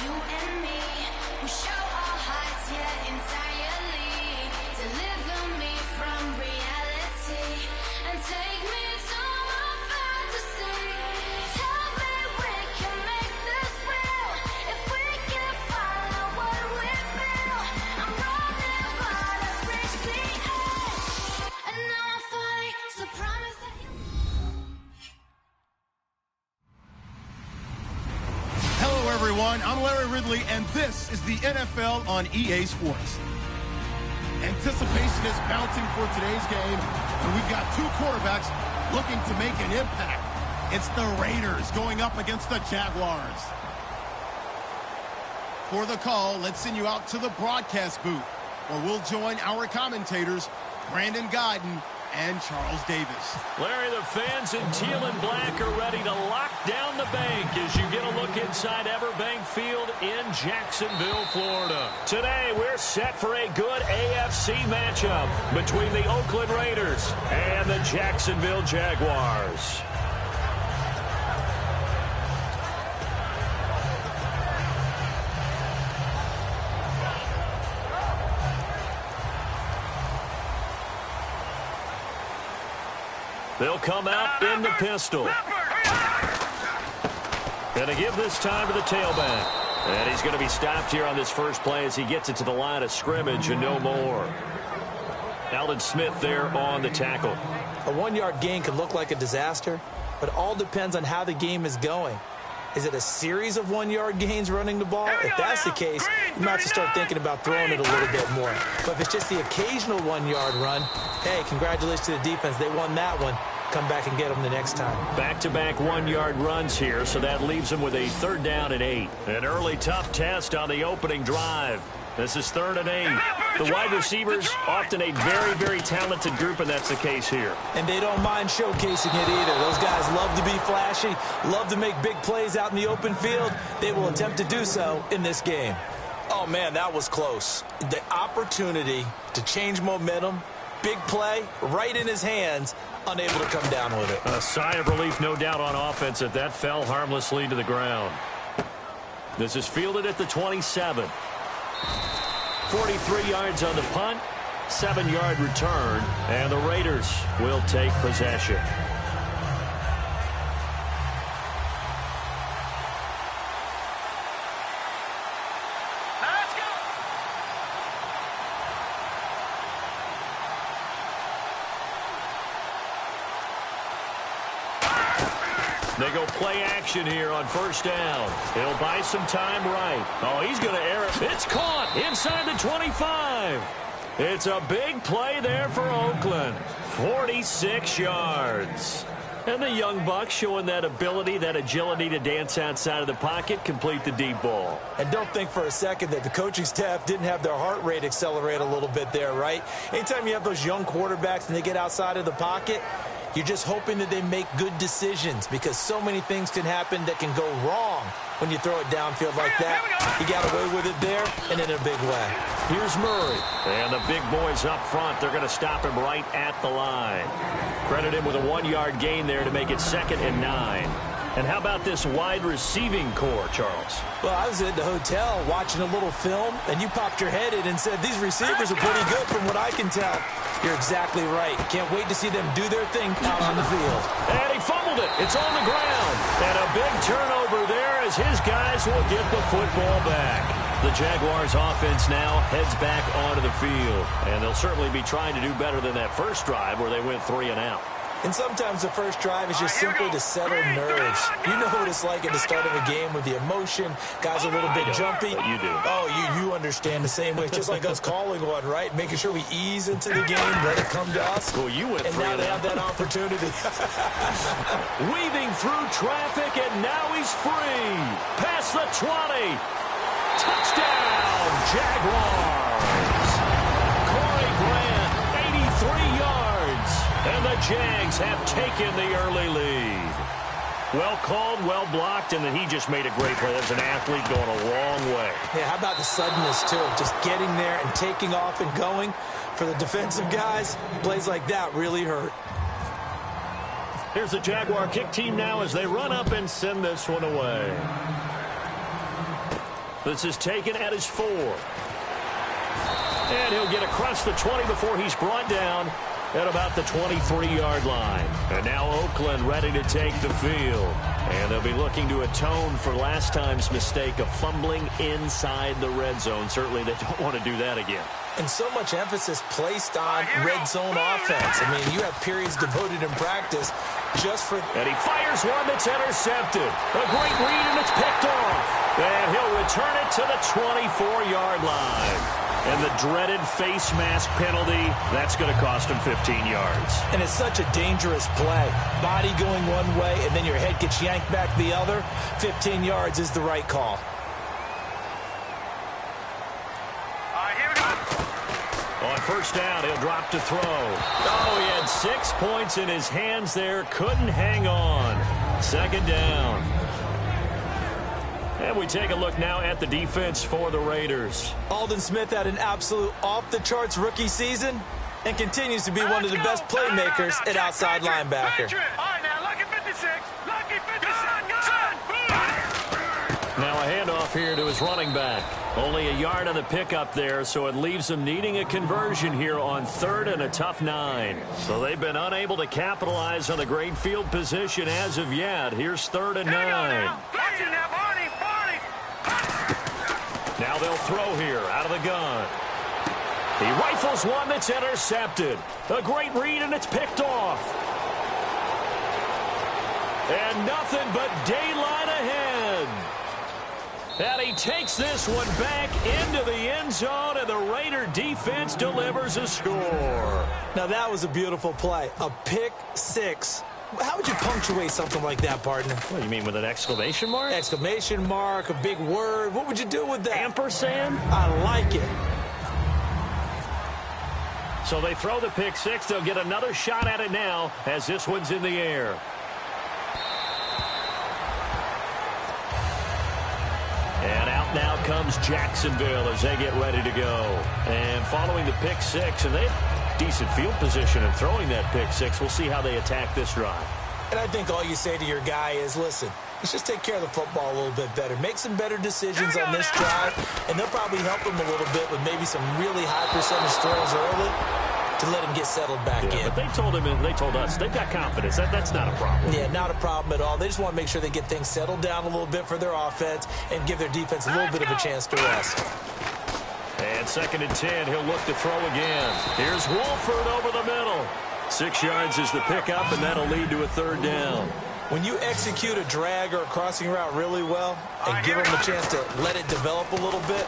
you and me. We show our hearts, yeah, entirely. Deliver me from reality and take me to my fantasy. Tell me we can make this real if we can follow what we feel. I'm running, but I've reached the edge, and now I'm falling. So promise that you. Hello, everyone. I'm Larry Ridley, and this is the NFL on EA Sports. Anticipation is mounting for today's game, and we've got two quarterbacks looking to make an impact. It's the Raiders going up against the Jaguars. For the call, let's send you out to the broadcast booth, where we'll join our commentators, Brandon Guyton and Charles Davis. Larry, the fans in teal and black are ready to lock down the bank as you get a look inside Everbank Field in Jacksonville, Florida. Today, we're set for a good AFC matchup between the Oakland Raiders and the Jacksonville Jaguars. They'll come out in the pistol. Gonna give this time to the tailback. And he's going to be stopped here on this first play as he gets it to the line of scrimmage and no more. Alden Smith there on the tackle. A 1-yard gain could look like a disaster, but it all depends on how the game is going. Is it a series of 1-yard gains running the ball? If that's the case, you might have to start thinking about throwing it a little bit more. But if it's just the occasional 1-yard run, hey, congratulations to the defense. They won that one. Come back and get them the next time. Back-to-back 1-yard runs here, so that leaves them with a 3rd down and 8. An early tough test on the opening drive. This is 3rd and 8. The wide receivers, often a very, very talented group, and that's the case here. And they don't mind showcasing it either. Those guys love to be flashy, love to make big plays out in the open field. They will attempt to do so in this game. Oh, man, that was close. The opportunity to change momentum, big play, right in his hands, unable to come down with it. A sigh of relief, no doubt, on offense that that fell harmlessly to the ground. This is fielded at the 27. 43 yards on the punt, 7-yard return, and the Raiders will take possession. They go play action here on 1st down. He'll buy some time right. Oh, he's going to air it. It's caught inside the 25. It's a big play there for Oakland. 46 yards. And the young buck showing that ability, that agility to dance outside of the pocket, complete the deep ball. And don't think for a second that the coaching staff didn't have their heart rate accelerate a little bit there, right? Anytime you have those young quarterbacks and they get outside of the pocket, you're just hoping that they make good decisions because so many things can happen that can go wrong when you throw it downfield like that. He got away with it there and in a big way. Here's Murray. And the big boys up front, they're going to stop him right at the line. Credit him with a 1-yard gain there to make it 2nd and 9. And how about this wide receiving core, Charles? Well, I was at the hotel watching a little film, and you popped your head in and said, these receivers are pretty good from what I can tell. You're exactly right. Can't wait to see them do their thing out on the field. And he fumbled it. It's on the ground. And a big turnover there as his guys will get the football back. The Jaguars offense now heads back onto the field. And they'll certainly be trying to do better than that first drive where they went 3 and out. And sometimes the first drive is just simply to settle nerves. You know what it's like at the start of a game with the emotion. Guys are a little bit jumpy. You do. Oh, you understand the same way. It's just like us calling one, right? Making sure we ease into the game, let it come to us. Well, you went and now they have that opportunity. Weaving through traffic, and now he's free. Past the 20. Touchdown, Jaguars. Corey Grant, 83 yards. And the Jags have taken the early lead. Well called, well blocked, and then he just made a great play. As an athlete going a long way. Yeah, how about the suddenness, too? Just getting there and taking off and going. For the defensive guys, plays like that really hurt. Here's the Jaguar kick team now as they run up and send this one away. This is taken at his 4. And he'll get across the 20 before he's brought down at about the 23-yard line. And now Oakland ready to take the field. And they'll be looking to atone for last time's mistake of fumbling inside the red zone. Certainly they don't want to do that again. And so much emphasis placed on red zone offense. I mean, you have periods devoted in practice just for... And he fires one that's intercepted. A great read, and it's picked off. And he'll return it to the 24-yard line. And the dreaded face mask penalty, that's going to cost him 15 yards. And it's such a dangerous play. Body going one way, and then your head gets yanked back the other. 15 yards is the right call. Here we go. On first down, he'll drop to throw. Oh, he had 6 points in his hands there. Couldn't hang on. Second down. And we take a look now at the defense for the Raiders. Aldon Smith had an absolute off-the-charts rookie season and continues to be one of the best playmakers at outside linebacker. All right, now, lucky 56. Lucky 56. Now a handoff here to his running back. Only a yard on the pickup there, so it leaves them needing a conversion here on 3rd and a tough 9. So they've been unable to capitalize on the great field position as of yet. Here's 3rd and 9. Now they'll throw here out of the gun. He rifles one that's intercepted. A great read, and it's picked off. And nothing but daylight ahead. And he takes this one back into the end zone, and the Raider defense delivers a score. Now that was a beautiful play. A pick 6. How would you punctuate something like that, partner? What, you mean with an exclamation mark? Exclamation mark, a big word. What would you do with that? Ampersand? I like it. So they throw the pick 6. They'll get another shot at it now as this one's in the air. And out now comes Jacksonville as they get ready to go. And following the pick 6, and they decent field position and throwing that pick 6. We'll see how they attack this drive. And I think all you say to your guy is, listen, let's just take care of the football a little bit better. Make some better decisions on this drive, and they'll probably help him a little bit with maybe some really high percentage throws early to let him get settled back in. But they told him, and they told us, they've got confidence. That's not a problem. Yeah, not a problem at all. They just want to make sure they get things settled down a little bit for their offense and give their defense a little bit of a chance to rest. And 2nd and 10, he'll look to throw again. Here's Wolford over the middle. 6 yards is the pickup, and that'll lead to a 3rd down. When you execute a drag or a crossing route really well and give them a chance to let it develop a little bit,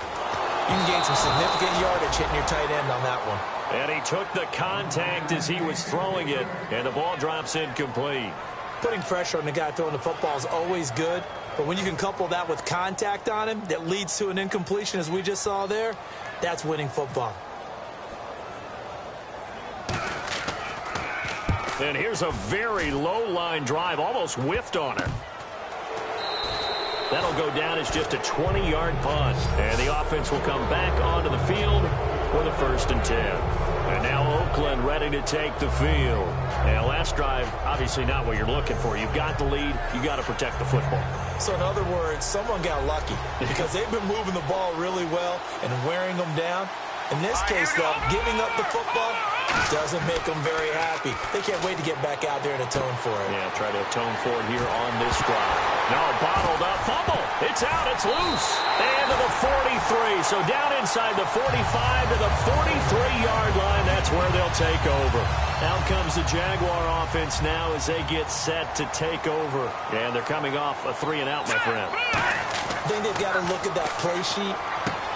you can gain some significant yardage hitting your tight end on that one. And he took the contact as he was throwing it, and the ball drops incomplete. Putting pressure on the guy throwing the football is always good, but when you can couple that with contact on him that leads to an incompletion, as we just saw there, that's winning football. And here's a very low-line drive, almost whiffed on it. That'll go down as just a 20-yard punt. And the offense will come back onto the field for the 1st and 10. And now Oakland ready to take the field. And last drive, obviously not what you're looking for. You've got the lead. You got to protect the football. So in other words, someone got lucky because they've been moving the ball really well and wearing them down. In this case, though, giving up the football doesn't make them very happy. They can't wait to get back out there and atone for it. Yeah, try to atone for it here on this drive. No, bottled up, fumble. It's out, it's loose. And to the 43. So down inside the 45 to the 43-yard line. That's where they'll take over. Out comes the Jaguar offense now as they get set to take over. And they're coming off a 3-and-out, my friend. I think they've got to look at that play sheet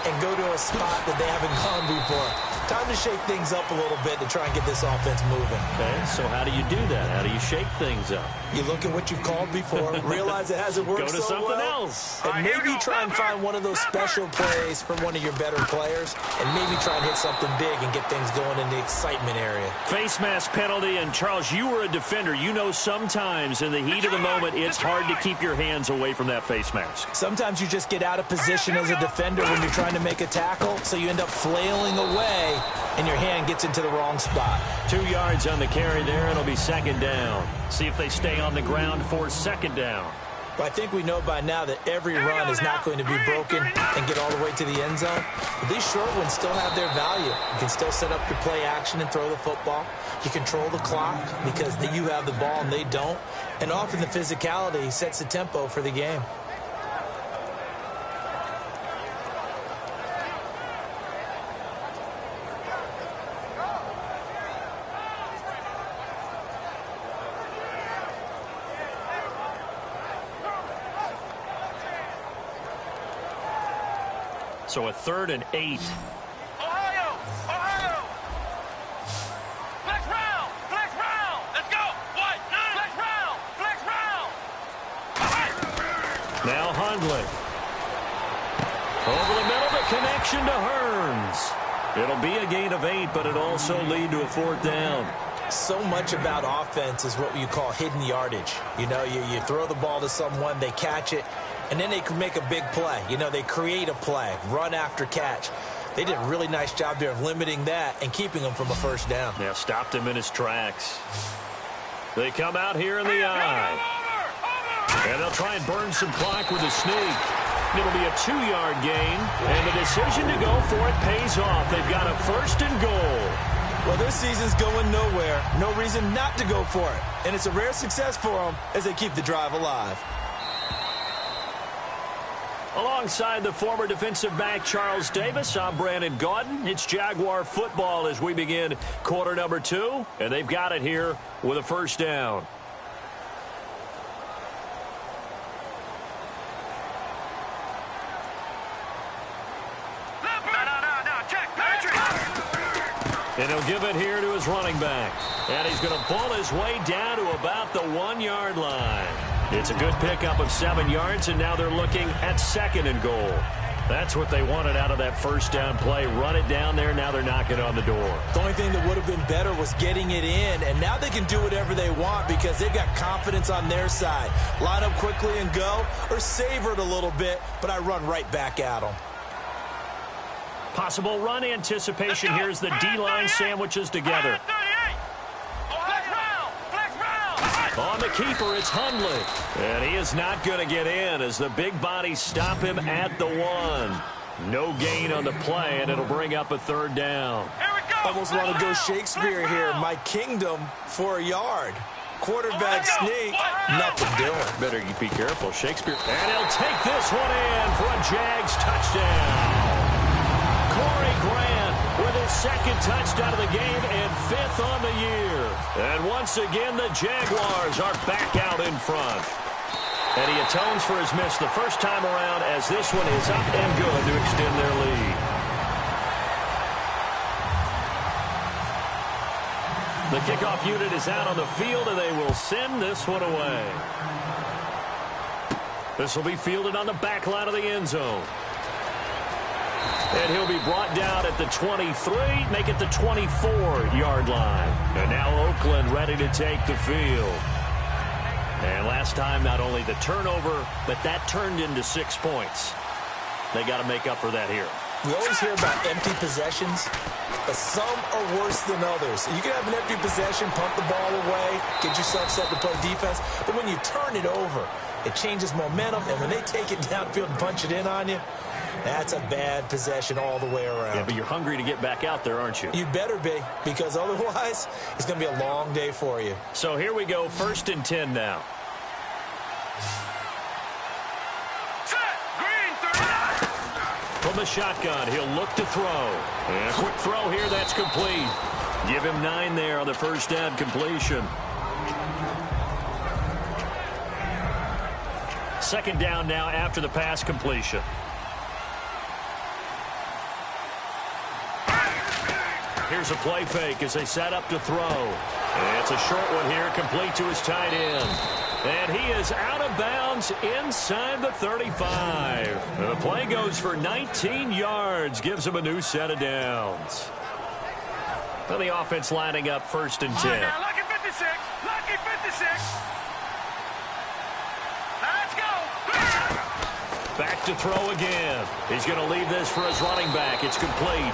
and go to a spot that they haven't gone before. Time to shake things up a little bit to try and get this offense moving. Okay, so how do you do that? How do you shake things up? You look at what you've called before, realize it hasn't worked so well. Go to something else. And maybe try and find one of those special plays from one of your better players, and maybe try and hit something big and get things going in the excitement area. Face mask penalty, and Charles, you were a defender. You know sometimes in the heat of the moment, it's hard to keep your hands away from that face mask. Sometimes you just get out of position as a defender when you're trying to make a tackle, so you end up flailing away, and your hand gets into the wrong spot. 2 yards on the carry there. It'll be 2nd down. See if they stay on the ground for 2nd down. But I think we know by now that every run is not going to be broken and get all the way to the end zone. But these short ones still have their value. You can still set up your play action and throw the football. You control the clock because you have the ball and they don't. And often the physicality sets the tempo for the game. So a 3rd and 8. Ohio! Ohio! Flex round! Flex round! Let's go! What? Flex round! Flex round! Now Hundley. Over the middle, the connection to Hearns. It'll be a gain of 8, but it'll also lead to a 4th down. So much about offense is what you call hidden yardage. You know, you throw the ball to someone, they catch it, and then they can make a big play. You know, they create a play, run after catch. They did a really nice job there of limiting that and keeping him from a 1st down. Yeah, stopped him in his tracks. They come out here in the eye. And they'll try and burn some clock with a sneak. It'll be a 2-yard gain, and the decision to go for it pays off. They've got a 1st and goal. Well, this season's going nowhere. No reason not to go for it. And it's a rare success for them as they keep the drive alive. Alongside the former defensive back Charles Davis, I'm Brandon Gaudin. It's Jaguar football as we begin quarter number 2, and they've got it here with a 1st down. And he'll give it here to his running back. And he's going to pull his way down to about the 1-yard line. It's a good pickup of 7 yards, and now they're looking at 2nd and goal. That's what they wanted out of that 1st down play. Run it down there. Now they're knocking on the door. The only thing that would have been better was getting it in, and now they can do whatever they want because they've got confidence on their side. Line up quickly and go, or savor it a little bit, but I run right back at them. Possible run anticipation. Here's the D-line sandwiches together. On the keeper, it's Hundley. And he is not going to get in as the big bodies stop him at the 1. No gain on the play, and it'll bring up a 3rd down. Almost want to go Shakespeare here. My kingdom for a yard. Quarterback sneak, nothing doing. Better be careful, Shakespeare. And he'll take this one in for a Jags touchdown. Corey Grant with his 2nd touchdown of the game and 5th on the year. And once again, the Jaguars are back out in front. And he atones for his miss the first time around as this one is up and good to extend their lead. The kickoff unit is out on the field, and they will send this one away. This will be fielded on the back line of the end zone. And he'll be brought down at the 23, make it the 24-yard line. And now Oakland ready to take the field. And last time, not only the turnover, but that turned into 6 points. They got to make up for that here. We always hear about empty possessions, but some are worse than others. You can have an empty possession, pump the ball away, get yourself set to play defense, but when you turn it over, it changes momentum, and when they take it downfield and punch it in on you, that's a bad possession all the way around. Yeah, but you're hungry to get back out there, aren't you? You better be, because otherwise, it's going to be a long day for you. So here we go, 1st and 10 now. From the shotgun, he'll look to throw. And a quick throw here, that's complete. Give him 9 there on the 1st down completion. 2nd down now after the pass completion. Here's a play fake as they set up to throw. And it's a short one here, complete to his tight end. And he is out of bounds inside the 35. And the play goes for 19 yards, gives him a new set of downs. Well, the offense lining up 1st and 10. Now, lucky 56. Lucky 56. Let's go. Back to throw again. He's going to leave this for his running back. It's complete.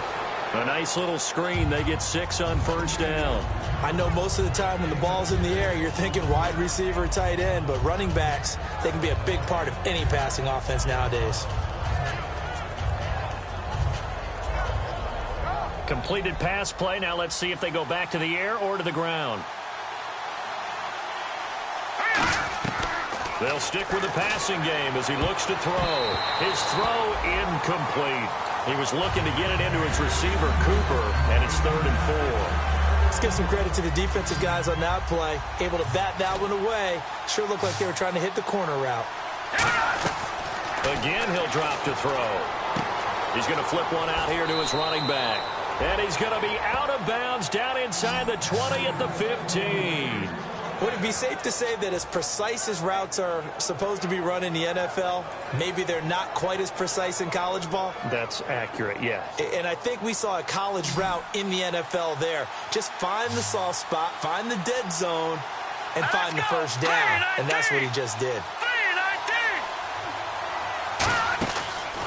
A nice little screen. They get 6 on first down. I know most of the time when the ball's in the air, you're thinking wide receiver, tight end, but running backs, they can be a big part of any passing offense nowadays. Completed pass play. Now let's see if they go back to the air or to the ground. They'll stick with the passing game as he looks to throw. His throw incomplete. He was looking to get it into his receiver, Cooper, and it's 3rd and 4. Let's give some credit to the defensive guys on that play. Able to bat that one away. Sure looked like they were trying to hit the corner route. Again, he'll drop to throw. He's going to flip one out here to his running back. And he's going to be out of bounds down inside the 20 at the 15. Would it be safe to say that as precise as routes are supposed to be run in the NFL, maybe they're not quite as precise in college ball? That's accurate, yeah. And I think we saw a college route in the NFL there. Just find the soft spot, find the dead zone, and find the first down. And that's what he just did.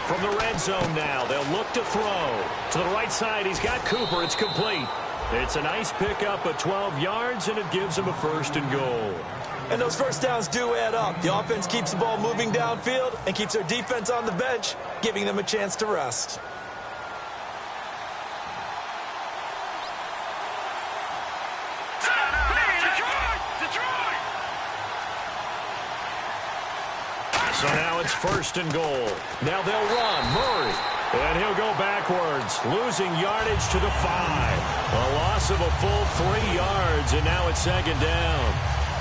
From the red zone now, they'll look to throw. To the right side, he's got Cooper. It's complete. It's a nice pickup of 12 yards, and it gives him a 1st and goal. And those first downs do add up. The offense keeps the ball moving downfield and keeps their defense on the bench, giving them a chance to rest. So now it's 1st and goal. Now they'll run. Murray. And he'll go backwards, losing yardage to the 5. A loss of a full 3 yards, and now it's 2nd down.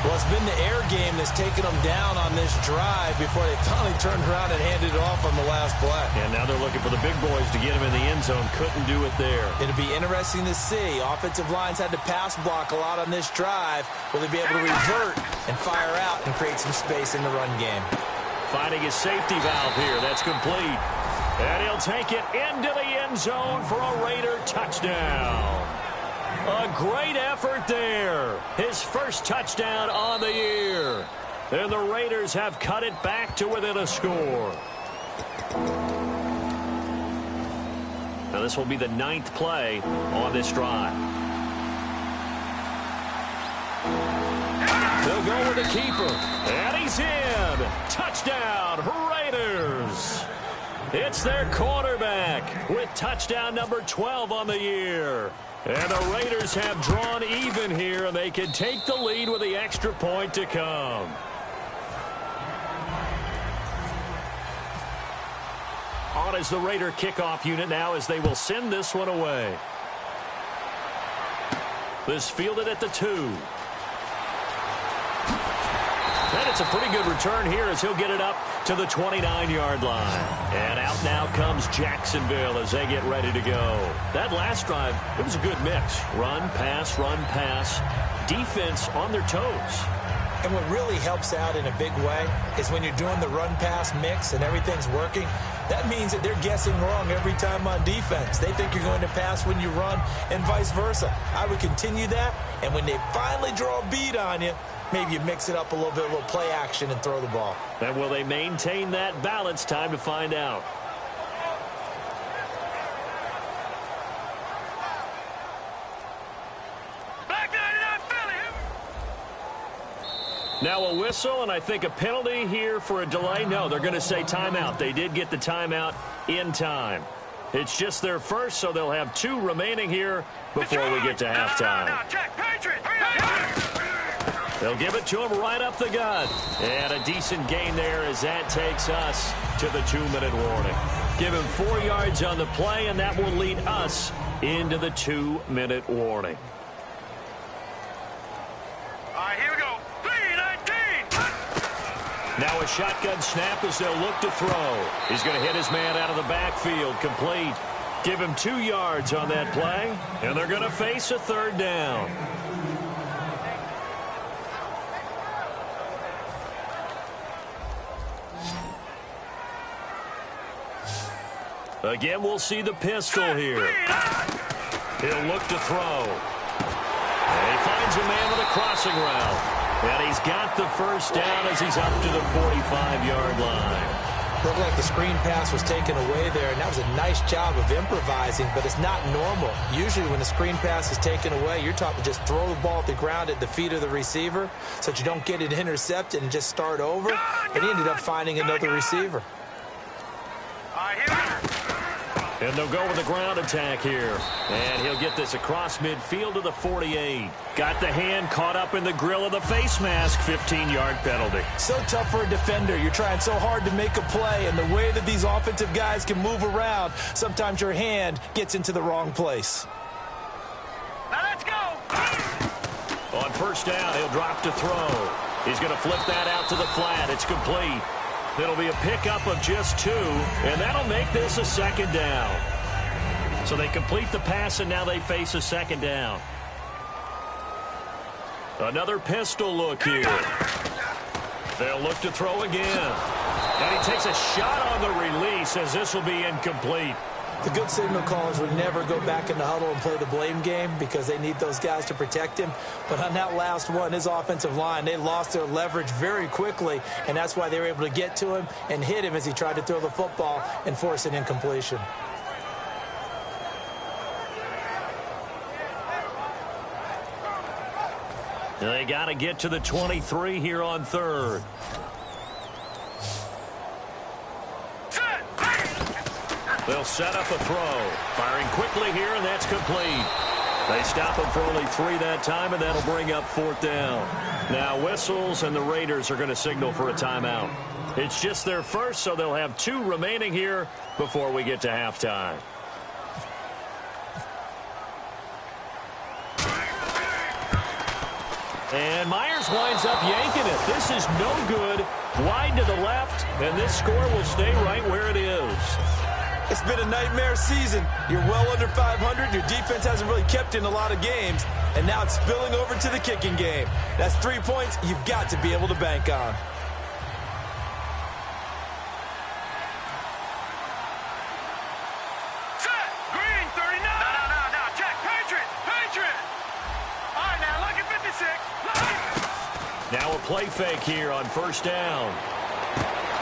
Well, it's been the air game that's taken them down on this drive before they finally turned around and handed it off on the last play. And now they're looking for the big boys to get him in the end zone. Couldn't do it there. It'll be interesting to see. Offensive lines had to pass block a lot on this drive. Will they be able to revert and fire out and create some space in the run game? Finding his safety valve here. That's complete. And he'll take it into the end zone for a Raider touchdown. A great effort there. His first touchdown on the year. And the Raiders have cut it back to within a score. Now this will be the 9th play on this drive. They'll go with the keeper. And he's in. Touchdown, Raiders. It's their quarterback with touchdown number 12 on the year. And the Raiders have drawn even here, and they can take the lead with the extra point to come. On is the Raider kickoff unit now as they will send this one away. This fielded at the 2. And it's a pretty good return here as he'll get it up to the 29-yard line. And out now comes Jacksonville as they get ready to go. That last drive, it was a good mix. Run, pass, defense on their toes. And what really helps out in a big way is when you're doing the run-pass mix and everything's working, that means that they're guessing wrong every time on defense. They think you're going to pass when you run and vice versa. I would continue that, and when they finally draw a beat on you, maybe you mix it up a little bit, a little play action, and throw the ball. And will they maintain that balance? Time to find out. Now a whistle, and I think a penalty here for a delay. No, they're going to say timeout. They did get the timeout in time. It's just their first, so they'll have 2 remaining here before we get to halftime. They'll give it to him right up the gut. And a decent gain there as that takes us to the 2-minute warning. Give him 4 yards on the play, and that will lead us into the 2-minute warning. All right, here we go. 3-19. Now a shotgun snap as they'll look to throw. He's going to hit his man out of the backfield. Complete. Give him 2 yards on that play, and they're going to face a 3rd down. Again, we'll see the pistol here. He'll look to throw. And he finds a man with a crossing route. And he's got the first down as he's up to the 45-yard line. Looked like the screen pass was taken away there, and that was a nice job of improvising, but it's not normal. Usually when the screen pass is taken away, you're taught to just throw the ball at the ground at the feet of the receiver so that you don't get it intercepted and just start over, but he ended up finding another receiver. And they'll go with the ground attack here. And he'll get this across midfield to the 48. Got the hand caught up in the grill of the face mask. 15-yard penalty. So tough for a defender. You're trying so hard to make a play, and the way that these offensive guys can move around, sometimes your hand gets into the wrong place. Now let's go. On first down, he'll drop to throw. He's going to flip that out to the flat. It's complete. It'll be a pickup of just 2, and that'll make this a second down. So they complete the pass, and now they face a second down. Another pistol look here. They'll look to throw again. And he takes a shot on the release as this will be incomplete. The good signal callers would never go back in the huddle and play the blame game because they need those guys to protect him. But on that last one, his offensive line, they lost their leverage very quickly, and that's why they were able to get to him and hit him as he tried to throw the football and force an incompletion. They got to get to the 23 here on third. They'll set up a throw. Firing quickly here, and that's complete. They stop him for only 3 that time, and that'll bring up fourth down. Now whistles, and the Raiders are going to signal for a timeout. It's just their first, so they'll have 2 remaining here before we get to halftime. And Myers winds up yanking it. This is no good. Wide to the left, and this score will stay right where it is. It's been a nightmare season. You're well under 500. Your defense hasn't really kept in a lot of games, and now it's spilling over to the kicking game. That's 3 points you've got to be able to bank on. Set. Green, 39. No. Check. Patriot. All right, now look at 56. Look. Now a play fake here on first down.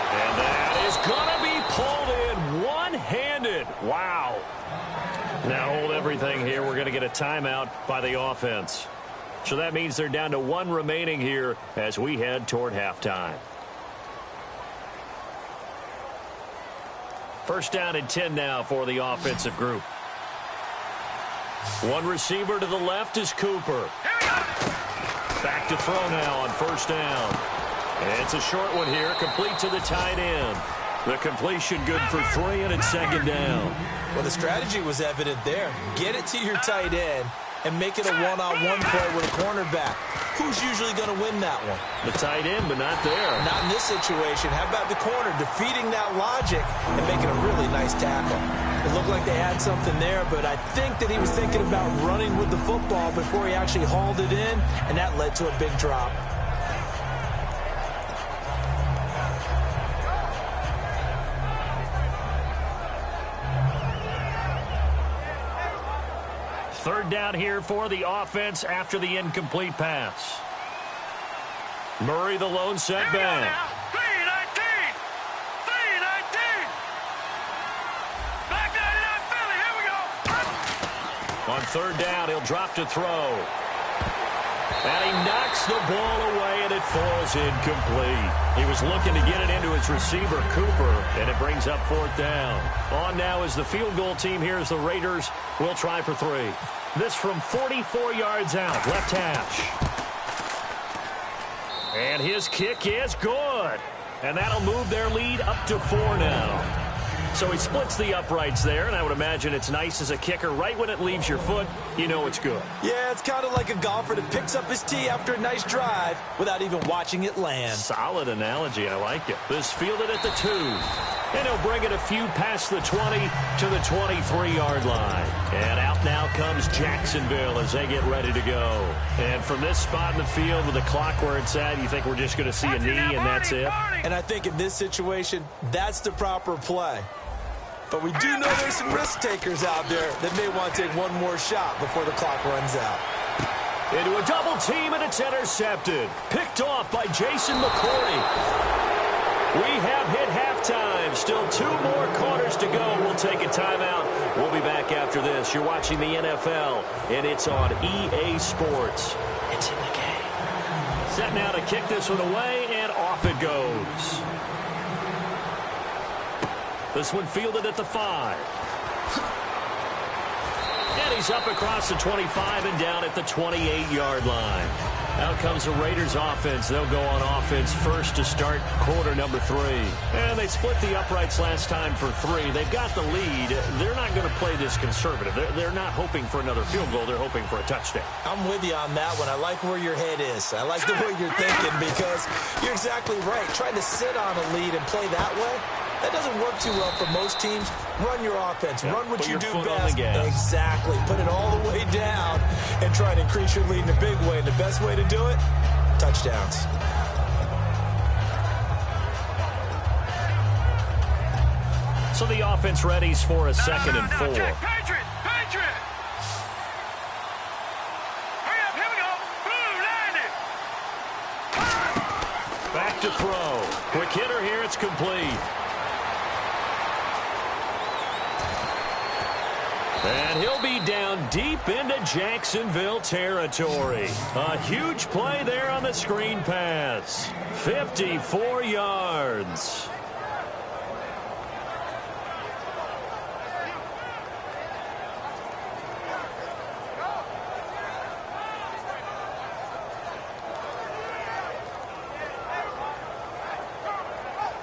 And that is going to be pulled in one-handed. Wow. Now hold everything here. We're going to get a timeout by the offense. So that means they're down to 1 remaining here as we head toward halftime. First down and 10 now for the offensive group. 1 receiver to the left is Cooper. Back to throw now on first down. And it's a short one here, complete to the tight end. The completion good for 3, and it's second down. Well, the strategy was evident there. Get it to your tight end and make it a one-on-one play with a cornerback. Who's usually going to win that one? The tight end, but not there. Not in this situation. How about the corner defeating that logic and making a really nice tackle? It looked like they had something there, but I think that he was thinking about running with the football before he actually hauled it in, and that led to a big drop. Third down here for the offense after the incomplete pass. Murray the lone setback. 319. Black 99 Philly. Here we go. On third down, he'll drop to throw. And he knocks the ball away, and it falls incomplete. He was looking to get it into his receiver, Cooper, and it brings up fourth down. On now is the field goal team here as the Raiders will try for 3. This from 44 yards out, left hash. And his kick is good. And that'll move their lead up to 4 now. So he splits the uprights there, and I would imagine it's nice as a kicker. Right when it leaves your foot, you know it's good. Yeah, it's kind of like a golfer that picks up his tee after a nice drive without even watching it land. Solid analogy. I like it. This fielded at the 2. And he'll bring it a few past the 20 to the 23-yard line. And out now comes Jacksonville as they get ready to go. And from this spot in the field with the clock where it's at, you think we're just going to see a knee and that's it? And I think in this situation, that's the proper play. But we do know there's some risk takers out there that may want to take one more shot before the clock runs out. Into a double team, and it's intercepted. Picked off by Jason McCourty. We have hit halftime. Still 2 more quarters to go. We'll take a timeout. We'll be back after this. You're watching the NFL, and it's on EA Sports. It's in the game. Set now to kick this one away, and off it goes. This one fielded at the 5. And he's up across the 25 and down at the 28-yard line. Out comes the Raiders offense. They'll go on offense first to start quarter number 3. And they split the uprights last time for 3. They've got the lead. They're not going to play this conservative. They're not hoping for another field goal. They're hoping for a touchdown. I'm with you on that one. I like where your head is. I like the way you're thinking because you're exactly right. Trying to sit on a lead and play that way, that doesn't work too well for most teams. Run your offense. Run what you do best. Exactly. Put it all the way down and try to increase your lead in a big way. And the best way to do it, touchdowns. So the offense readies for a second and 4. Patriot! Hurry up, here we go. Boom, landed. Back to throw. Quick hitter here. It's complete. And he'll be down deep into Jacksonville territory. A huge play there on the screen pass. 54 yards.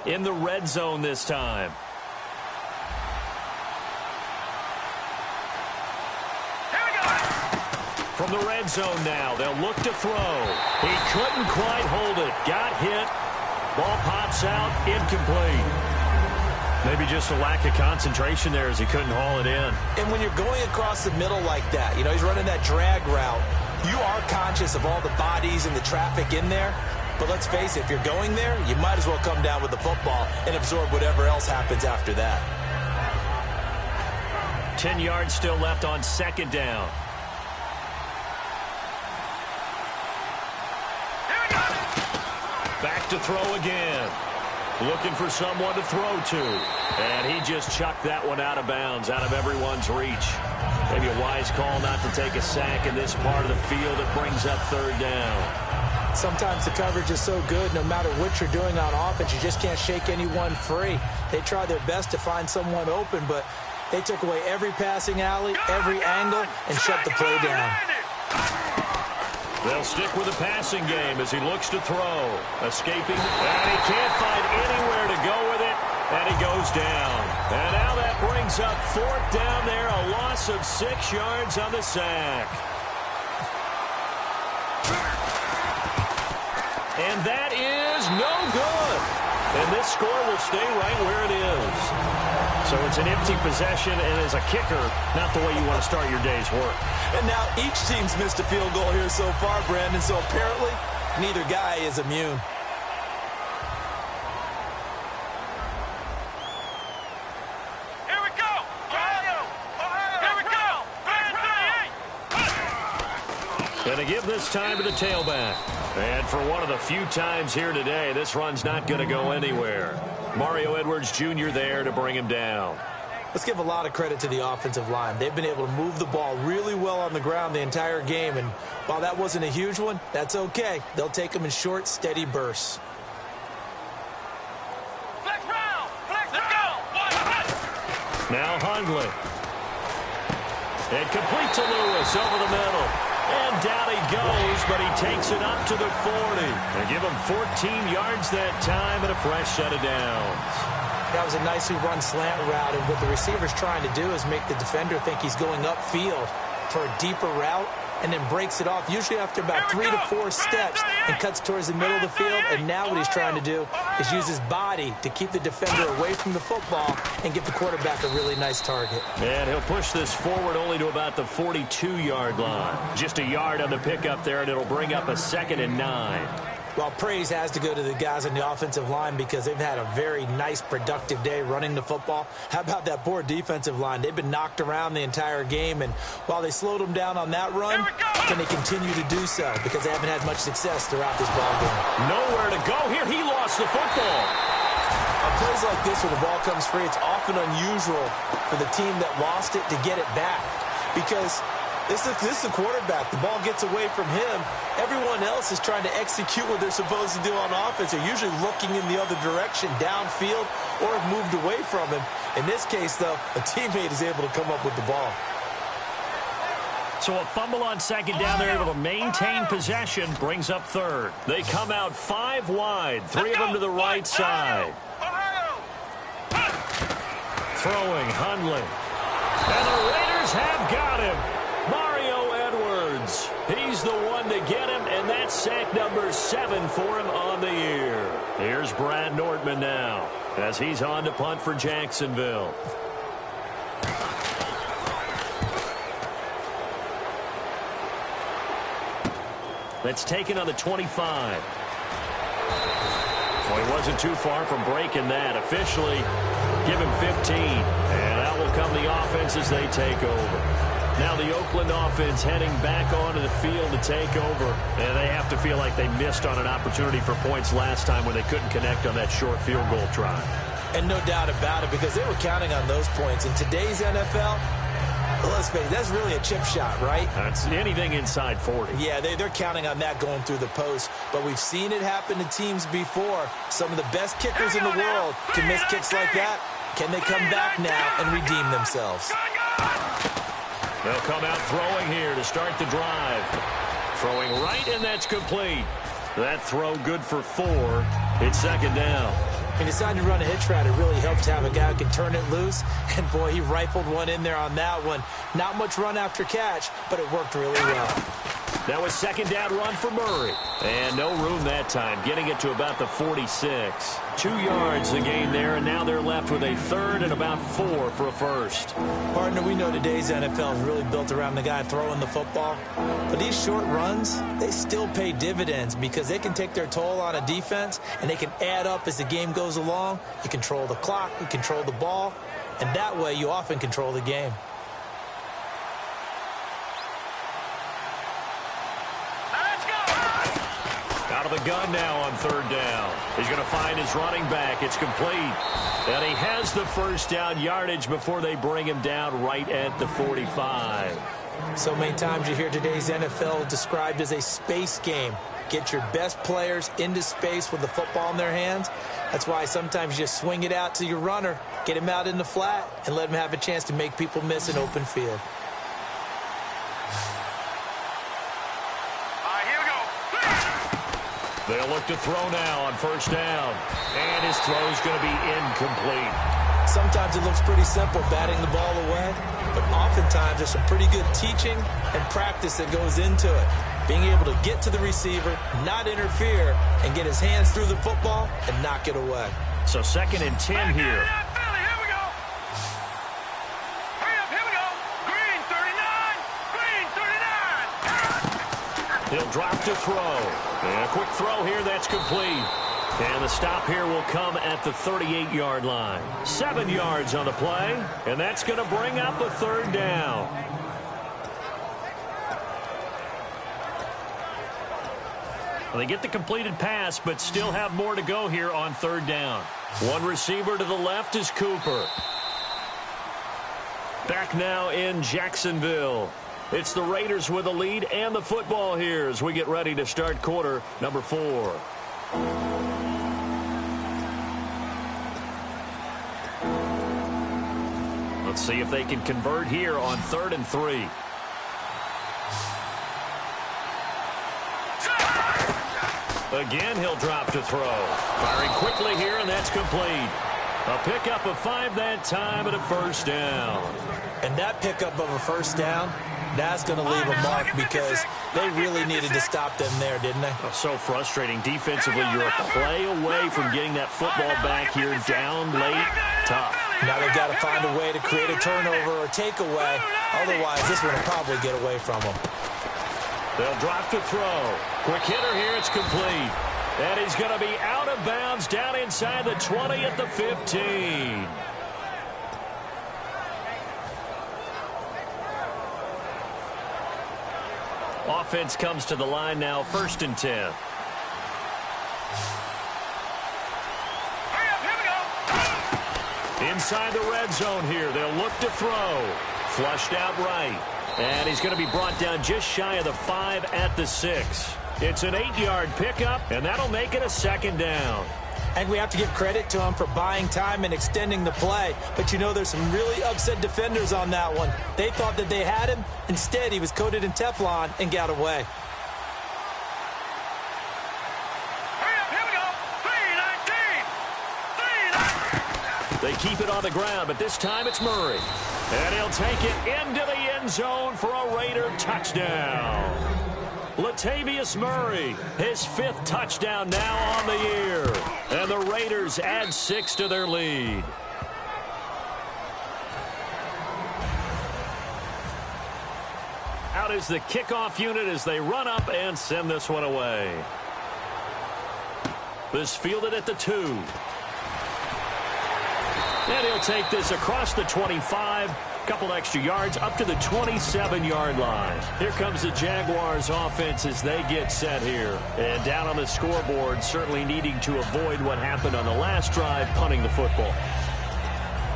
In the red zone this time. From the red zone now, they'll look to throw. He couldn't quite hold it. Got hit. Ball pops out, incomplete. Maybe just a lack of concentration there as he couldn't haul it in. And when you're going across the middle like that, he's running that drag route, you are conscious of all the bodies and the traffic in there. But let's face it, if you're going there, you might as well come down with the football and absorb whatever else happens after that. 10 yards still left on second down. Back to throw again. Looking for someone to throw to. And he just chucked that one out of bounds, out of everyone's reach. Maybe a wise call not to take a sack in this part of the field. It brings up third down. Sometimes the coverage is so good, no matter what you're doing on offense, you just can't shake anyone free. They try their best to find someone open, but they took away every passing alley, every angle, and shut the play down. They'll stick with the passing game as he looks to throw. Escaping, and he can't find anywhere to go with it, and he goes down. And now that brings up fourth down there, a loss of 6 yards on the sack. And that is no good. And this score will stay right where it is. So it's an empty possession, and as a kicker, not the way you want to start your day's work. And now each team's missed a field goal here so far, Brandon, so apparently neither guy is immune. Here we go. Ohio. Here we go. Fans 38. And to give this time to the tailback. And for one of the few times here today, this run's not going to go anywhere. Mario Edwards Jr. there to bring him down. Let's give a lot of credit to the offensive line. They've been able to move the ball really well on the ground the entire game, and while that wasn't a huge one, that's okay. They'll take them in short, steady bursts. Flex round. Flex, let's go. Now Hundley. And complete to Lewis over the middle. And down he goes, but he takes it up to the 40. And give him 14 yards that time and a fresh set of downs. That was a nicely run slant route, and what the receiver's trying to do is make the defender think he's going upfield for a deeper route and then breaks it off, usually after about 3 to 4 steps, and cuts towards the middle of the field. And now what he's trying to do is use his body to keep the defender away from the football and give the quarterback a really nice target. And he'll push this forward only to about the 42-yard line. Just a yard on the pickup there, and it'll bring up a 2nd and 9. Well, praise has to go to the guys on the offensive line because they've had a very nice, productive day running the football. How about that poor defensive line? They've been knocked around the entire game, and while they slowed them down on that run, can they continue to do so? Because they haven't had much success throughout this ball game. Nowhere to go here. He lost the football. On plays like this where the ball comes free, it's often unusual for the team that lost it to get it back because this is a quarterback. The ball gets away from him. Everyone else is trying to execute what they're supposed to do on offense. They're usually looking in the other direction, downfield, or have moved away from him. In this case, though, a teammate is able to come up with the ball. So a fumble on second down. They're able to maintain possession. Brings up third. They come out 5 wide. 3 of them to the right side. Throwing, Hundley. And the Raiders have got him. Mario Edwards. He's the one to get him, and that's sack number 7 for him on the year. Here's Brad Nordman now as he's on to punt for Jacksonville. That's taken on the 25. Well, he wasn't too far from breaking that. Officially, give him 15. And out will come the offense as they take over. Now the Oakland offense heading back onto the field to take over. And they have to feel like they missed on an opportunity for points last time when they couldn't connect on that short field goal try. And no doubt about it, because they were counting on those points. In today's NFL, let's face it, that's really a chip shot, right? That's anything inside 40. Yeah, they're counting on that going through the post. But we've seen it happen to teams before. Some of the best kickers in the world can miss kicks like that. Can they come back now and redeem themselves? They'll come out throwing here to start the drive. Throwing right, and that's complete. That throw good for 4. It's second down. He decided to run a hitch route. It really helped to have a guy who can turn it loose. And, boy, he rifled one in there on that one. Not much run after catch, but it worked really well. That was second down run for Murray. And no room that time, getting it to about the 46. 2 yards the gain there, and now they're left with a third and about 4 for a first. Partner, we know today's NFL is really built around the guy throwing the football. But these short runs, they still pay dividends because they can take their toll on a defense, and they can add up as the game goes along. You control the clock, you control the ball, and that way you often control the game. Out of the gun now on third down. He's going to find his running back. It's complete. And he has the first down yardage before they bring him down right at the 45. So many times you hear today's NFL described as a space game. Get your best players into space with the football in their hands. That's why sometimes you just swing it out to your runner, get him out in the flat, and let him have a chance to make people miss an open field. They'll look to throw now on first down. And his throw is going to be incomplete. Sometimes it looks pretty simple, batting the ball away. But oftentimes there's some pretty good teaching and practice that goes into it. Being able to get to the receiver, not interfere, and get his hands through the football and knock it away. So second and 10 here. He'll drop to throw. And a quick throw here, that's complete. And the stop here will come at the 38-yard line. 7 yards on the play, and that's going to bring up a third down. Well, they get the completed pass, but still have more to go here on third down. One receiver to the left is Cooper. Back now in Jacksonville. It's the Raiders with a lead and the football here as we get ready to start quarter number 4. Let's see if they can convert here on 3rd and 3. Again, he'll drop to throw. Firing quickly here, and that's complete. A pickup of 5 that time and a first down. And that pickup of a first down, that's going to leave a mark because they really needed to stop them there, didn't they? Oh, so frustrating. Defensively, you're a play away from getting that football back here down late. Tough. Now they've got to find a way to create a turnover or takeaway. Otherwise, this one will probably get away from them. They'll drop to throw. Quick hitter here. It's complete. And he's going to be out of bounds down inside the 20 at the 15. Offense comes to the line now, 1st and 10. Inside the red zone here. They'll look to throw. Flushed out right. And he's going to be brought down just shy of the 5 at the 6. It's an 8-yard pickup, and that'll make it a 2nd down. And we have to give credit to him for buying time and extending the play. But, you know, there's some really upset defenders on that one. They thought that they had him. Instead, he was coated in Teflon and got away. They keep it on the ground, but this time it's Murray. And he'll take it into the end zone for a Raider touchdown. Latavius Murray, his 5th touchdown now on the year. And the Raiders add 6 to their lead. Out is the kickoff unit as they run up and send this one away. This fielded at the 2. And he'll take this across the 25, couple extra yards up to the 27-yard line. Here comes the Jaguars offense as they get set here. And down on the scoreboard, certainly needing to avoid what happened on the last drive, punting the football.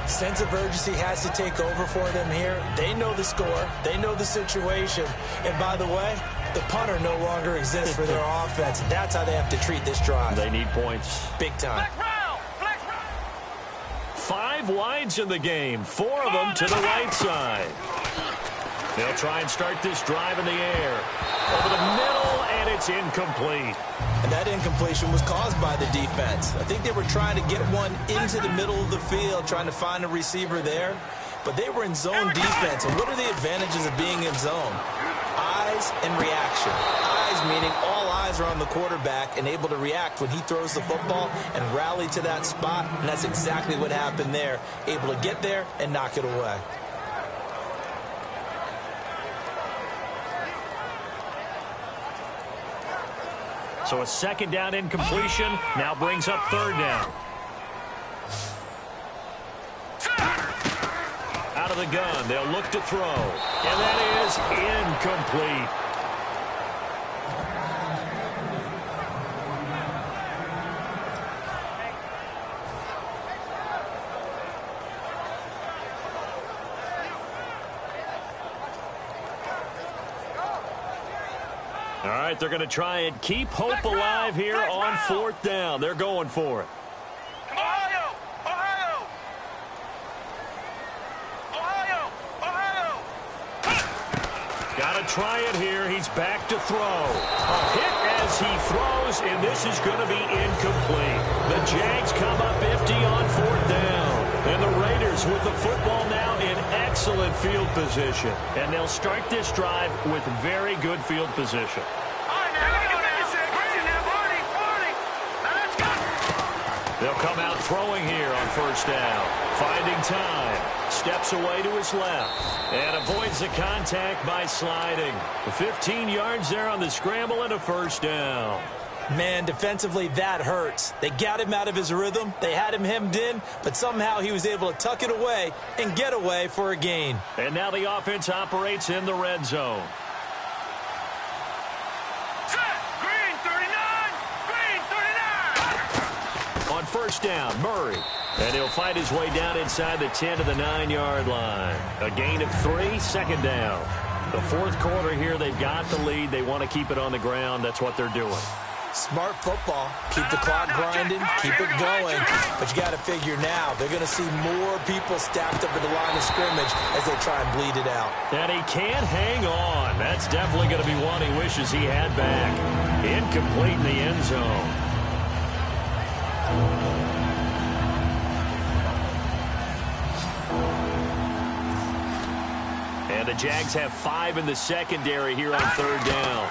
Sense of urgency has to take over for them here. They know the score. They know the situation. And by the way, the punter no longer exists for their offense. That's how they have to treat this drive. They need points. Big time. 5 wides in the game, 4 of them to the right side. They'll try and start this drive in the air. Over the middle, and it's incomplete. And that incompletion was caused by the defense. I think they were trying to get one into the middle of the field, trying to find a receiver there. But they were in zone defense. And what are the advantages of being in zone? Eyes and reaction. Eyes meaning all eyes are on the quarterback and able to react when he throws the football and rally to that spot. And that's exactly what happened there. Able to get there and knock it away. So a 2nd down incompletion now brings up 3rd down. Out of the gun, they'll look to throw. And that is incomplete. All right, they're going to try and keep hope alive here on 4th down. They're going for it. Ohio! Ohio! Ohio! Ohio! Got to try it here. He's back to throw. A hit as he throws, and this is going to be incomplete. The Jags come up empty on 4th down. And the Raiders with the football now in excellent field position. And they'll start this drive with very good field position. They'll come out throwing here on 1st down. Finding time. Steps away to his left. And avoids the contact by sliding. 15 yards there on the scramble and a 1st down. Man, defensively, that hurts. They got him out of his rhythm. They had him hemmed in, but somehow he was able to tuck it away and get away for a gain. And now the offense operates in the red zone. Green 39! Green 39! On 1st down, Murray. And he'll fight his way down inside the 10 to the 9-yard line. A gain of 3, 2nd down. The 4th quarter here, they've got the lead. They want to keep it on the ground. That's what they're doing. Smart football. Keep the clock grinding, keep it going. But you got to figure now, they're going to see more people stacked up at the line of scrimmage as they try and bleed it out. And he can't hang on. That's definitely going to be one he wishes he had back. Incomplete in the end zone. And the Jags have 5 in the secondary here on 3rd down.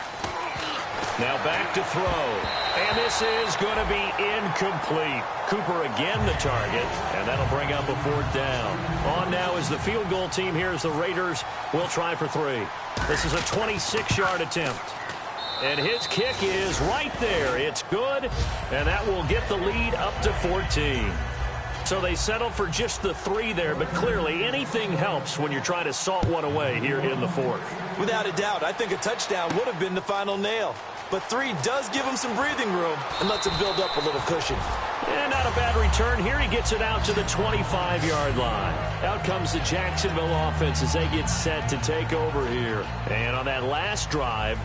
Now back to throw. And this is going to be incomplete. Cooper again the target. And that'll bring up a 4th down. On now is the field goal team here as the Raiders will try for 3. This is a 26-yard attempt. And his kick is right there. It's good, and that will get the lead up to 14. So they settle for just the 3 there, but clearly anything helps when you're trying to salt one away here in the 4th. Without a doubt, I think a touchdown would have been the final nail. But 3 does give him some breathing room and lets him build up a little cushion. And not a bad return here. He gets it out to the 25-yard line. Out comes the Jacksonville offense as they get set to take over here. And on that last drive,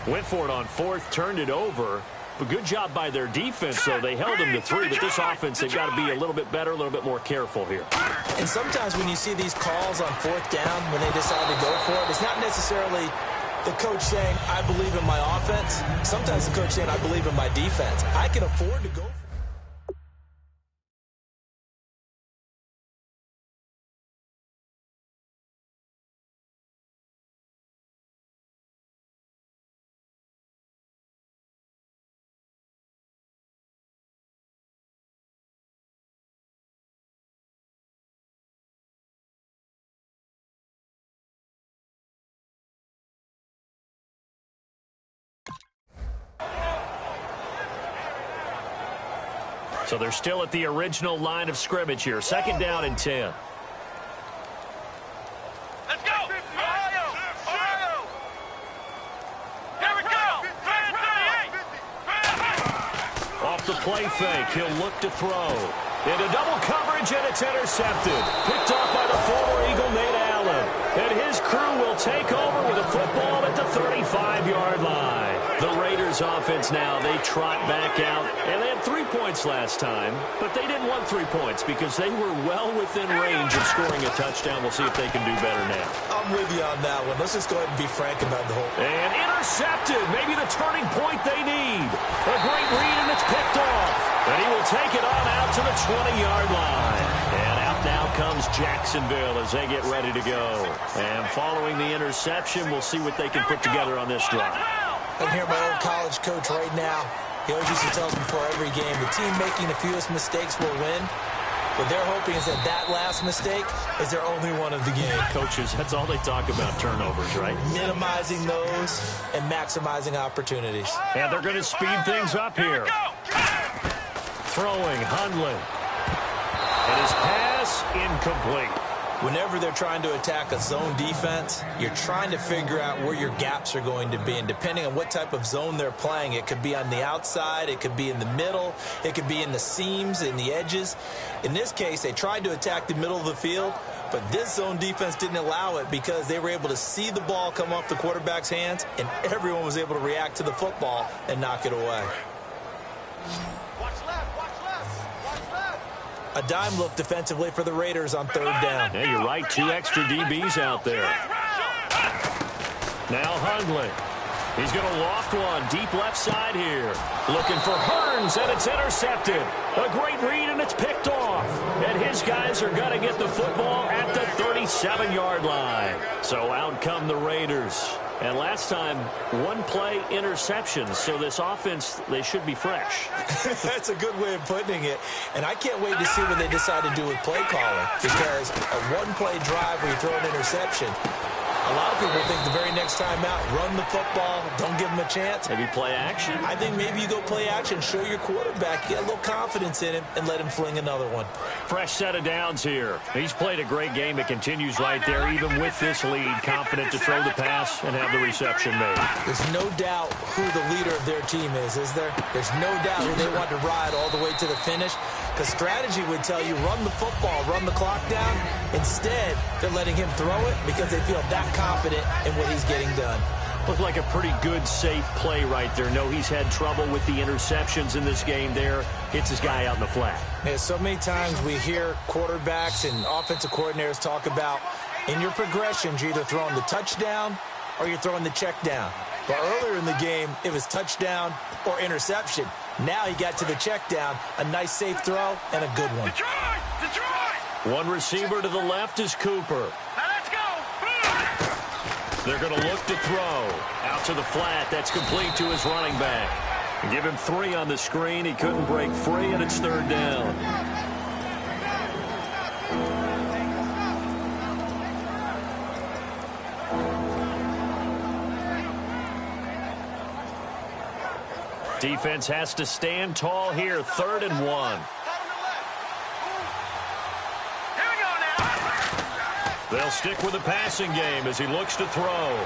went for it on 4th, turned it over. But good job by their defense, though. They held them to 3, but this offense, they've got to be a little bit better, a little bit more careful here. And sometimes when you see these calls on 4th down, when they decide to go for it, it's not necessarily the coach saying, I believe in my offense. Sometimes the coach saying, I believe in my defense. I can afford to go for it. So they're still at the original line of scrimmage here. 2nd down and 10. Let's go! Ohio! Ohio! Here we go! Off the play fake, he'll look to throw. Into double coverage, and it's intercepted. Picked off by the former Eagle, Nate Allen. And his crew will take over with a football at the 35-yard line. The Raiders offense now, they trot back out. And they had 3 points last time, but they didn't want 3 points because they were well within range of scoring a touchdown. We'll see if they can do better now. I'm with you on that one. Let's just go ahead and be frank about the whole. And intercepted. Maybe the turning point they need. A great read, and it's picked off. And he will take it on out to the 20-yard line. And out now comes Jacksonville as they get ready to go. And following the interception, we'll see what they can put together on this drive. I can hear my old college coach right now. He always used to tell us before every game, the team making the fewest mistakes will win. What they're hoping is that last mistake is their only one of the game. Coaches, that's all they talk about, turnovers, right? Minimizing those and maximizing opportunities. And they're going to speed things up here. Throwing, Hundley. And his pass incomplete. Whenever they're trying to attack a zone defense, you're trying to figure out where your gaps are going to be. And depending on what type of zone they're playing, it could be on the outside, it could be in the middle, it could be in the seams, in the edges. In this case, they tried to attack the middle of the field, but this zone defense didn't allow it because they were able to see the ball come off the quarterback's hands, and everyone was able to react to the football and knock it away. A dime look defensively for the Raiders on 3rd down. Yeah, you're right. 2 extra DBs out there. Now Hundley. He's going to loft one deep left side here. Looking for Hearns, and it's intercepted. A great read, and it's picked off. And his guys are going to get the football at the 37-yard line. So out come the Raiders. And last time, 1 play interceptions. So this offense, they should be fresh. That's a good way of putting it. And I can't wait to see what they decide to do with play calling. Because a 1-play drive where you throw an interception, a lot of people think the very next time out, run the football, don't give them a chance. Maybe play action? I think maybe you go play action, show your quarterback, get a little confidence in him, and let him fling another one. Fresh set of downs here. He's played a great game. It continues right there, even with this lead. Confident to throw the pass and have the reception made. There's no doubt who the leader of their team is there? There's no doubt who they want to ride all the way to the finish. Because strategy would tell you, run the football, run the clock down. Instead, they're letting him throw it because they feel that confident in what he's getting done. Looked like a pretty good, safe play right there. No, he's had trouble with the interceptions in this game there. Hits his guy out in the flat. Yeah, so many times we hear quarterbacks and offensive coordinators talk about in your progressions, you're either throwing the touchdown or you're throwing the check down. But earlier in the game, it was touchdown or interception. Now he got to the check down, a nice safe throw, and a good one. Detroit! One receiver to the left is Cooper. Now let's go! They're going to look to throw. Out to the flat. That's complete to his running back. Give him 3 on the screen. He couldn't break free, and it's 3rd down. Defense has to stand tall here, 3rd and 1. They'll stick with the passing game as he looks to throw.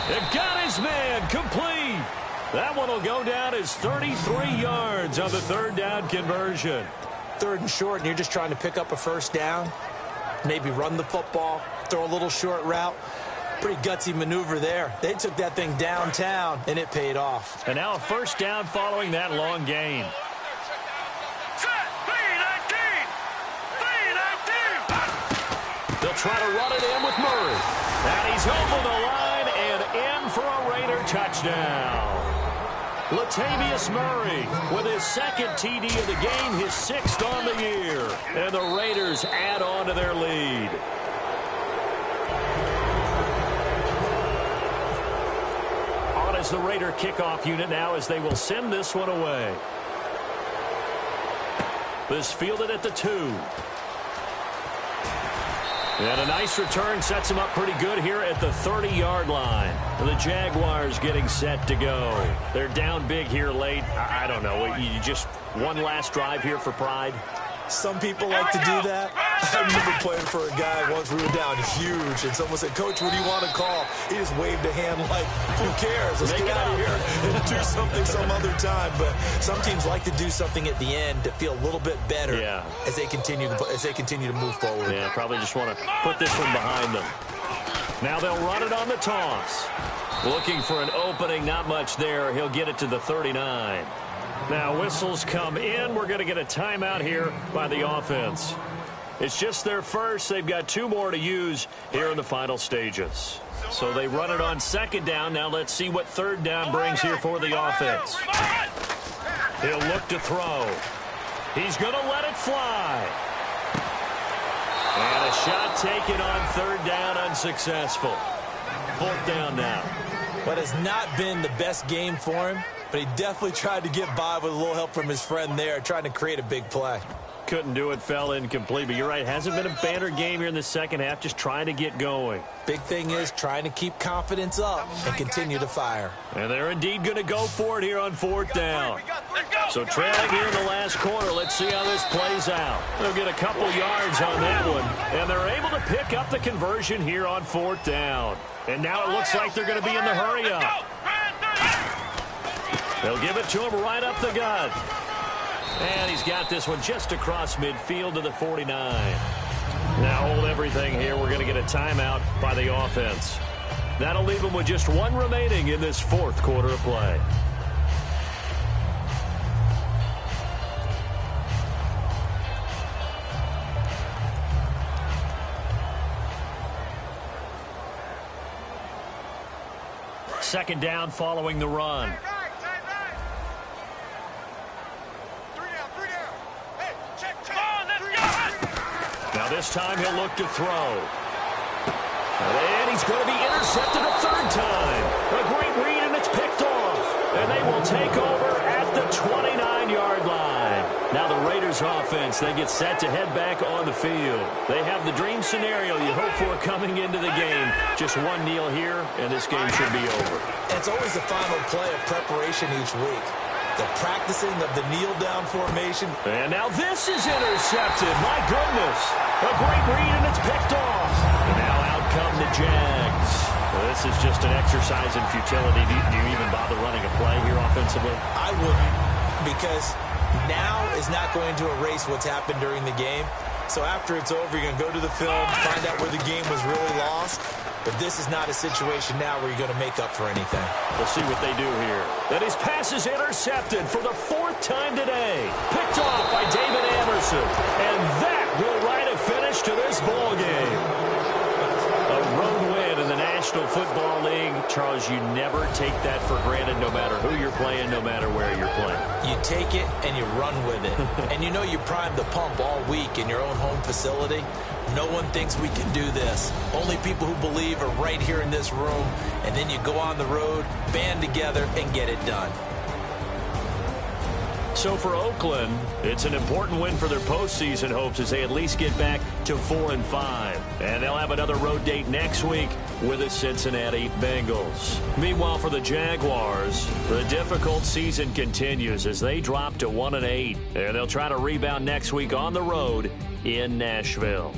It got his man complete. That one will go down as 33 yards on the 3rd down conversion. 3rd and short, and you're just trying to pick up a 1st down. Maybe run the football, throw a little short route. Pretty gutsy maneuver there. They took that thing downtown, and it paid off. And now a 1st down following that long gain. They'll try to run it in with Murray. And he's over the line and in for a Raider touchdown. Latavius Murray with his 2nd TD of the game, his 6th on the year. And the Raiders add on to their lead. On is the Raider kickoff unit now as they will send this one away. This fielded at the 2. And a nice return sets him up pretty good here at the 30-yard line. The Jaguars getting set to go. They're down big here late. I don't know. You just one last drive here for pride. Some people like to do that. I remember playing for a guy once. We were down huge, and someone said, "Coach, what do you want to call?" He just waved a hand like, "Who cares? Let's get out of here and do something some other time." But some teams like to do something at the end to feel a little bit better as they continue to move forward. Yeah, probably just want to put this one behind them. Now they'll run it on the toss. Looking for an opening, not much there. He'll get it to the 39. Now whistles come in. We're going to get a timeout here by the offense. It's just their first. They've got 2 more to use here in the final stages. So they run it on 2nd down. Now let's see what 3rd down brings here for the offense. He'll look to throw. He's going to let it fly. And a shot taken on 3rd down, unsuccessful. 4th down now. But it's not been the best game for him, but he definitely tried to get by with a little help from his friend there, trying to create a big play. Couldn't do it, fell incomplete. But you're right, hasn't been a banner game here in the 2nd half, just trying to get going. Big thing is trying to keep confidence up and continue to fire. And they're indeed going to go for it here on 4th down. So trailing here in the last quarter, let's see how this plays out. They'll get a couple yards on that one, and they're able to pick up the conversion here on 4th down. And now it looks like they're going to be in the hurry-up. They'll give it to him right up the gut. And he's got this one just across midfield to the 49. Now hold everything here. We're going to get a timeout by the offense. That'll leave them with just 1 remaining in this 4th quarter of play. Second down following the run. Now this time he'll look to throw. And he's going to be intercepted a 3rd time. A great read, and it's picked off. And they will take over at the 29-yard line. Now the Raiders offense, they get set to head back on the field. They have the dream scenario you hope for coming into the game. Just 1 kneel here, and this game should be over. It's always the final play of preparation each week. The practicing of the kneel-down formation. And now this is intercepted. My goodness. A great read, and it's picked off. And now out come the Jags. Well, this is just an exercise in futility. Do you even bother running a play here offensively? I wouldn't, because now is not going to erase what's happened during the game. So after it's over, you're going to go to the film, find out where the game was really lost. But this is not a situation now where you're going to make up for anything. We'll see what they do here. And his pass is intercepted for the 4th time today. Picked off by David Anderson. And that will write a finish to this ball game. A road win in the National Football League. Charles, you never take that for granted no matter who you're playing, no matter where you're playing. You take it and you run with it. And you know you primed the pump all week in your own home facility. No one thinks we can do this. Only people who believe are right here in this room. And then you go on the road, band together, and get it done. So for Oakland, it's an important win for their postseason hopes as they at least get back to 4-5. And they'll have another road date next week with the Cincinnati Bengals. Meanwhile, for the Jaguars, the difficult season continues as they drop to 1-8. And they'll try to rebound next week on the road in Nashville.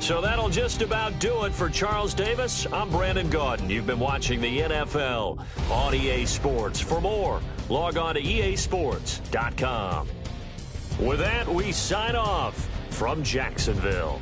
So that'll just about do it for Charles Davis. I'm Brandon Gaudin. You've been watching the NFL on EA Sports. For more, log on to easports.com. With that, we sign off from Jacksonville.